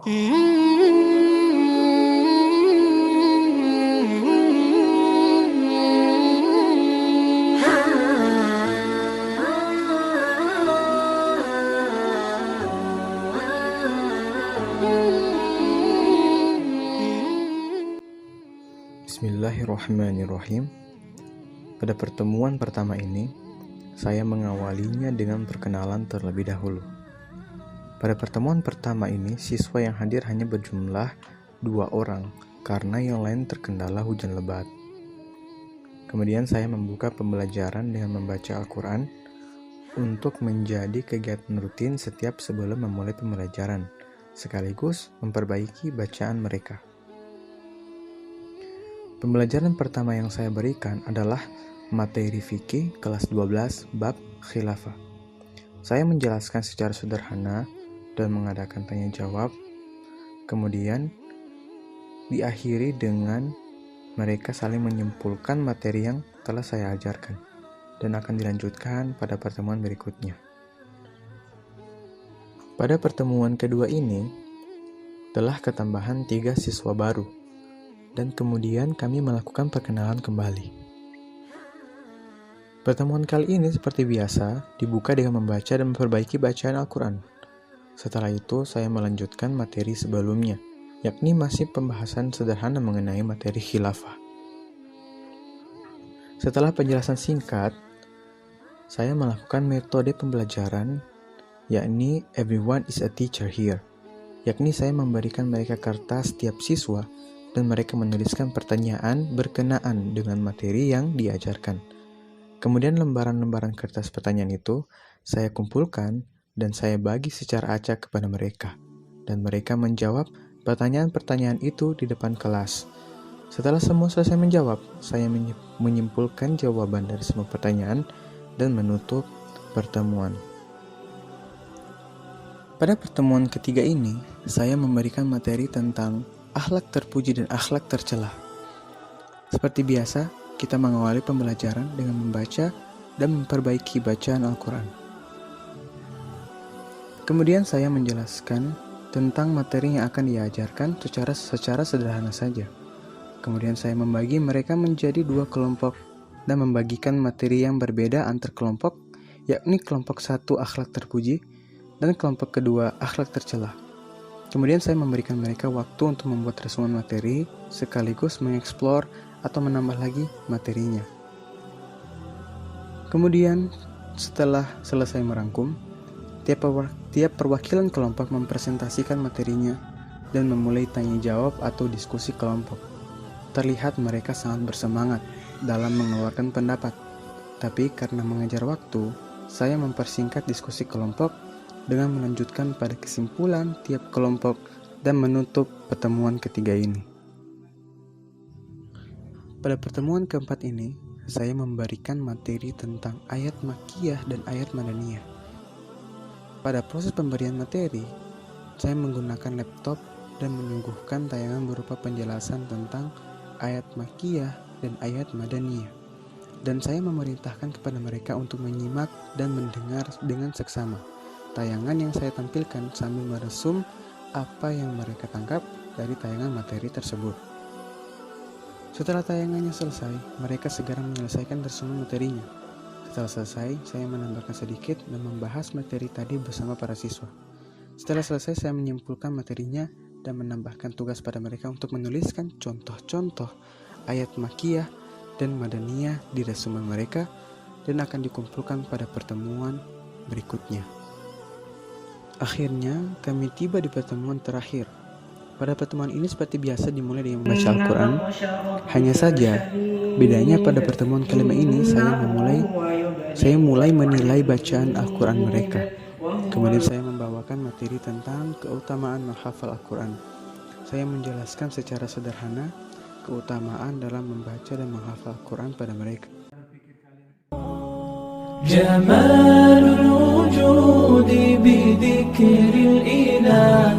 Bismillahirrahmanirrahim. Pada pertemuan pertama ini, saya mengawalinya dengan perkenalan terlebih dahulu. Pada pertemuan pertama ini, siswa yang hadir hanya berjumlah 2 orang karena yang lain terkendala hujan lebat. Kemudian saya membuka pembelajaran dengan membaca Al-Quran untuk menjadi kegiatan rutin setiap sebelum memulai pembelajaran, sekaligus memperbaiki bacaan mereka. Pembelajaran pertama yang saya berikan adalah materi fikih kelas 12 bab khilafah. Saya menjelaskan secara sederhana dan mengadakan tanya jawab. Kemudian diakhiri dengan mereka saling menyimpulkan materi yang telah saya ajarkan dan akan dilanjutkan pada pertemuan berikutnya. Pada pertemuan kedua ini telah ketambahan 3 siswa baru dan kemudian kami melakukan perkenalan kembali. Pertemuan kali ini seperti biasa dibuka dengan membaca dan memperbaiki bacaan Al-Quran. Setelah itu saya melanjutkan materi sebelumnya, yakni masih pembahasan sederhana mengenai materi khilafah. Setelah penjelasan singkat, saya melakukan metode pembelajaran, yakni everyone is a teacher here, yakni saya memberikan mereka kertas setiap siswa dan mereka menuliskan pertanyaan berkenaan dengan materi yang diajarkan. Kemudian lembaran-lembaran kertas pertanyaan itu saya kumpulkan dan saya bagi secara acak kepada mereka. Dan mereka menjawab pertanyaan-pertanyaan itu di depan kelas. Setelah semua selesai menjawab, saya menyimpulkan jawaban dari semua pertanyaan dan menutup pertemuan. Pada pertemuan ketiga ini, saya memberikan materi tentang akhlak terpuji dan akhlak tercela. Seperti biasa, kita mengawali pembelajaran dengan membaca dan memperbaiki bacaan Al-Quran. Kemudian saya menjelaskan tentang materi yang akan diajarkan secara sederhana saja. Kemudian saya membagi mereka menjadi 2 kelompok dan membagikan materi yang berbeda antar kelompok, yakni kelompok 1 akhlak terpuji dan kelompok kedua akhlak tercela. Kemudian saya memberikan mereka waktu untuk membuat resumen materi sekaligus mengeksplor atau menambah lagi materinya. Kemudian setelah selesai merangkum, tiap perwakilan kelompok mempresentasikan materinya dan memulai tanya jawab atau diskusi kelompok. Terlihat mereka sangat bersemangat dalam mengeluarkan pendapat. Tapi karena mengejar waktu, saya mempersingkat diskusi kelompok dengan melanjutkan pada kesimpulan tiap kelompok dan menutup pertemuan ketiga ini. Pada pertemuan keempat ini, saya memberikan materi tentang ayat Makkiyah dan ayat Madaniyah. Pada proses pemberian materi, saya menggunakan laptop dan menyuguhkan tayangan berupa penjelasan tentang ayat Makkiyah dan ayat Madaniyah. Dan saya memerintahkan kepada mereka untuk menyimak dan mendengar dengan seksama tayangan yang saya tampilkan sambil meresum apa yang mereka tangkap dari tayangan materi tersebut. Setelah tayangannya selesai, mereka segera menyelesaikan resumen materinya. Setelah selesai, saya menambahkan sedikit dan membahas materi tadi bersama para siswa. Setelah selesai, saya menyimpulkan materinya dan menambahkan tugas pada mereka untuk menuliskan contoh-contoh ayat Makkiyah dan Madaniyah di resumen mereka dan akan dikumpulkan pada pertemuan berikutnya. Akhirnya, kami tiba di pertemuan terakhir. Pada pertemuan ini seperti biasa dimulai dengan membaca Al-Quran. Hanya saja, bedanya pada pertemuan kelima ini saya mulai menilai bacaan Al-Quran mereka. Kemudian saya membawakan materi tentang keutamaan menghafal Al-Quran. Saya menjelaskan secara sederhana keutamaan dalam membaca dan menghafal Al-Quran pada mereka. جمال الوجود بذكر الإله